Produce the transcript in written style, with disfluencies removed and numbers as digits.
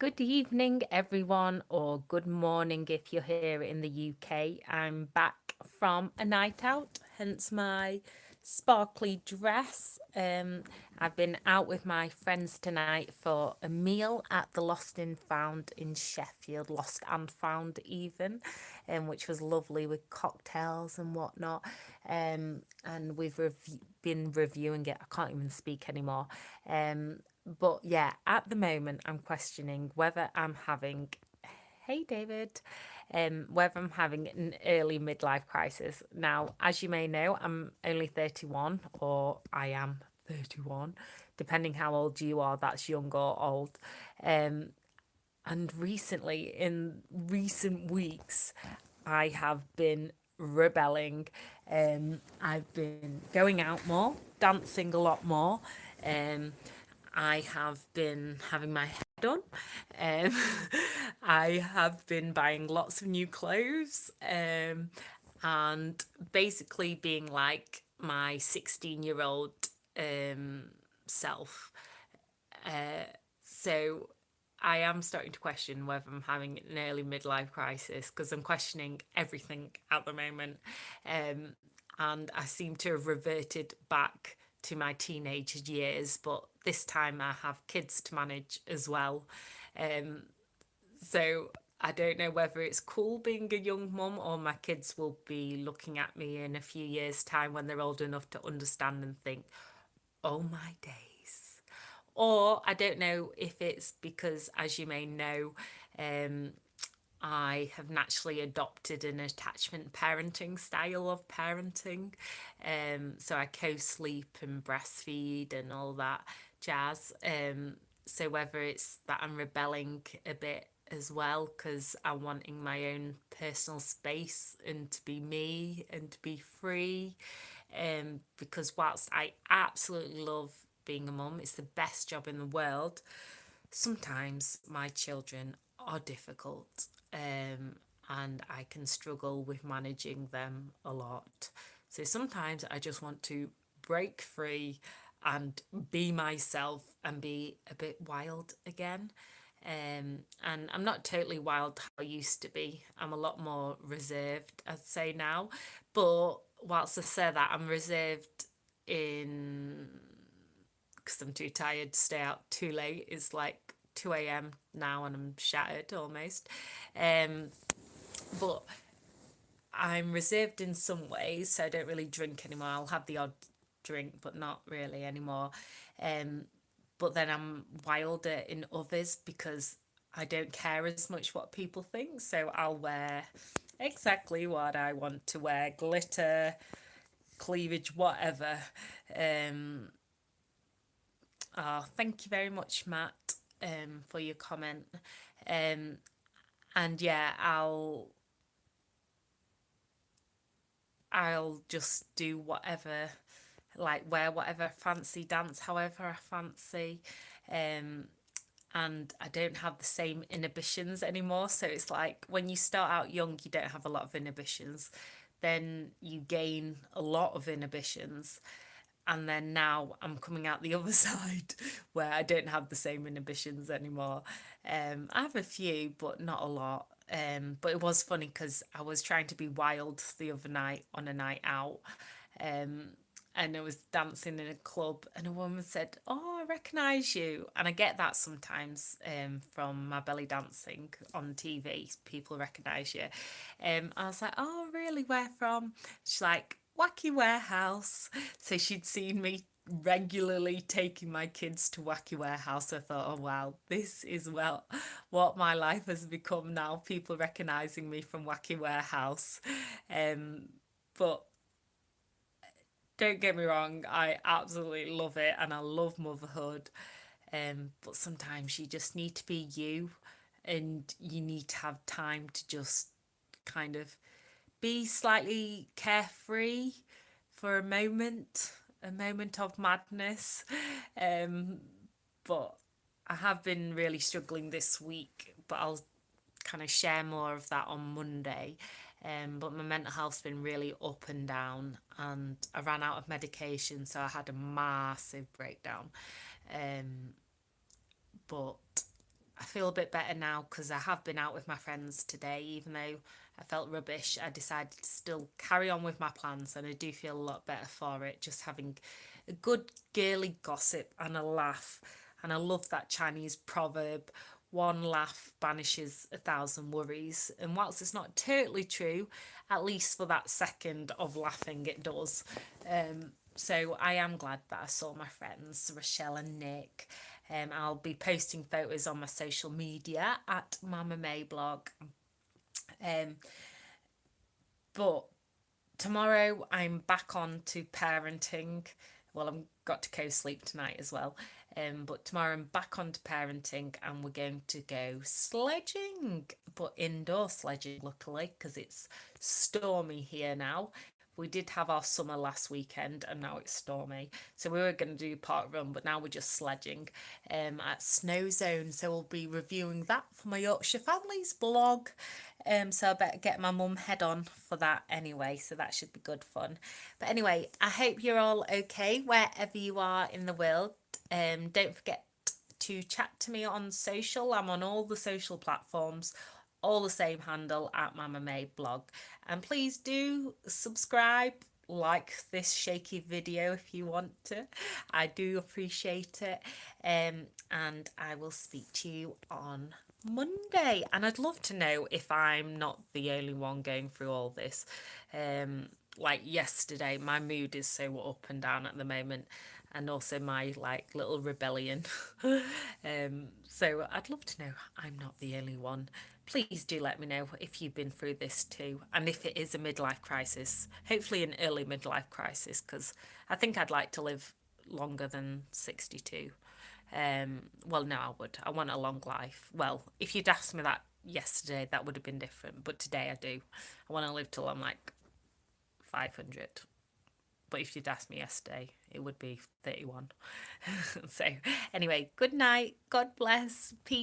Good evening, everyone, or good morning if you're here in the UK. I'm back from a night out, hence my sparkly dress. I've been out with my friends tonight for a meal at the Lost and Found in Sheffield, Lost and Found even, which was lovely with cocktails and whatnot. And we've been reviewing it. I can't even speak anymore. But yeah, at the moment, I'm questioning whether I'm having, hey David, whether I'm having an early midlife crisis. Now, as you may know, I'm only 31, or I am 31, depending how old you are, that's young or old. Um, and recently, in recent weeks, I have been rebelling. I've been going out more, dancing a lot more. Um, I have been having my hair done. Um, I have been buying lots of new clothes. And basically being like my 16-year-old self. So I am starting to question whether I'm having an early midlife crisis because I'm questioning everything at the moment. Um, and I seem to have reverted back to my teenage years, but this time I have kids to manage as well. Um, so I don't know whether it's cool being a young mum or my kids will be looking at me in a few years' time when they're old enough to understand and think, oh my days. Or I don't know if it's because, as you may know, um, I have naturally adopted an attachment parenting style of parenting. So I co-sleep and breastfeed and all that jazz. So whether it's that I'm rebelling a bit as well because I'm wanting my own personal space and to be me and to be free. Because whilst I absolutely love being a mum, it's the best job in the world. Sometimes my children are difficult, and I can struggle with managing them a lot. So sometimes I just want to break free and be myself and be a bit wild again. And I'm not totally wild how I used to be. I'm a lot more reserved, I'd say now. But whilst I say that, I'm reserved in because I'm too tired to stay out too late. It's like 2 a.m. now and I'm shattered almost. Um, but I'm reserved in some ways, so I don't really drink anymore. I'll have the odd drink, but not really anymore. Um, but then I'm wilder in others because I don't care as much what people think. So I'll wear exactly what I want to wear, glitter, cleavage, whatever. Um, Thank you very much, Matt, for your comment. Um, and yeah, I'll just do whatever, like wear whatever I fancy, dance however I fancy. Um, and I don't have the same inhibitions anymore. So it's like when you start out young, you don't have a lot of inhibitions. Then you gain a lot of inhibitions. And then now I'm coming out the other side where I don't have the same inhibitions anymore. I have a few, but not a lot. But it was funny because I was trying to be wild the other night on a night out. Um, and I was dancing in a club, and a woman said, "Oh, I recognise you." And I get that sometimes from my belly dancing on TV. People recognise you. I was like, "Oh, really? Where from?" She's like, "Wacky Warehouse." So she'd seen me regularly taking my kids to Wacky Warehouse. I thought, oh wow, this is well what my life has become now. People recognizing me from Wacky Warehouse. Um, but don't get me wrong, I absolutely love it and I love motherhood. But sometimes you just need to be you and you need to have time to just kind of be slightly carefree for a moment of madness. Um, but I have been really struggling this week, but I'll kind of share more of that on Monday. But my mental health's been really up and down, and I ran out of medication, so I had a massive breakdown. Um, but I feel a bit better now because I have been out with my friends today. Even though I felt rubbish, I decided to still carry on with my plans, and I do feel a lot better for it. Just having a good girly gossip and a laugh. And I love that Chinese proverb, one laugh banishes a thousand worries. And whilst it's not totally true, at least for that second of laughing, it does. So I am glad that I saw my friends, Rochelle and Nick. I'll be posting photos on my social media at Mama May blog. Um, but tomorrow I'm back on to parenting. Well, I've got to co-sleep tonight as well. But tomorrow I'm back on to parenting, and we're going to go sledging, but indoor sledging, luckily, because it's stormy here now. We did have our summer last weekend, and now it's stormy. So we were going to do park run, but now we're just sledging at Snow Zone. So we'll be reviewing that for my Yorkshire Families blog. So I better get my mum head on for that anyway. So that should be good fun. But anyway, I hope you're all okay wherever you are in the world. Don't forget to chat to me on social. I'm on all the social platforms, all the same handle at Mama May blog. And please do subscribe, like this shaky video if you want to. I do appreciate it. And I will speak to you on Monday. And I'd love to know if I'm not the only one going through all this. Like yesterday, my mood is so up and down at the moment, and also my like little rebellion. So I'd love to know I'm not the only one. Please do let me know if you've been through this too, and if it is a midlife crisis, hopefully an early midlife crisis, because I think I'd like to live longer than 62. Well, no, I would. I want a long life. Well, if you'd asked me that yesterday, that would have been different, but today I do. I want to live till I'm like 500. But if you'd asked me yesterday, it would be 31. So, anyway, good night. God bless. Peace.